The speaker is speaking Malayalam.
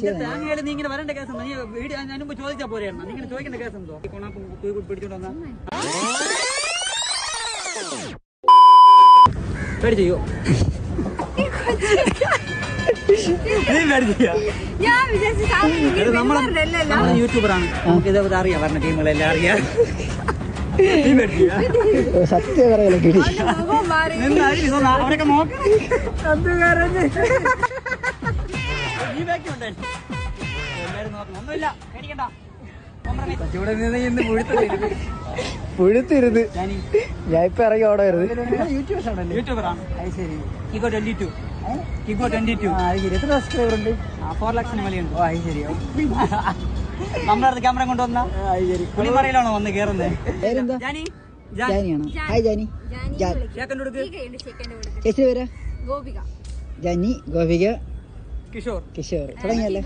നീ ഇങ്ങനെ വരേണ്ട കേസ് നീ വീഡിയോ ഞാൻ മുമ്പ് ചോദിച്ചാൽ പോരെയാണ് നീ ഇങ്ങനെ ചോദിക്കേണ്ട കേസ് എന്തോ പിടിച്ചോണ്ട് വന്നാ പേടിച്ചോ നമ്മളെ യൂട്യൂബറാണ് നമുക്ക് ഇതേപോലെ അറിയാം പറഞ്ഞ ടീമുകളെല്ലാം അറിയാം സത്യം പറയല അവരൊക്കെ നോക്കണം ഒന്നുമില്ല പേടിക്കണ്ട പുഴുത്തിരുത് ഞാൻ ഇപ്പൊ ഇറങ്ങി ഓടെ വരുന്നത് യൂട്യൂബറാണ് കിക്കോ 22 കിക്കോ 22 എത്ര സബ്സ്ക്രൈബർ ഉണ്ട് 4 ലക്ഷം വിലയുണ്ട് ശരി നമ്മുടെ അടുത്ത് ക്യാമറ കൊണ്ടുവന്ന പുളിമറയിലാണോ വന്ന് കേറുന്നത് ജാനിയാണോ ഹായ് ജാനി ചേച്ചി പേരാ ഗോപിക ജാനി ഗോപിക കിഷോർ തുടങ്ങിയല്ലേ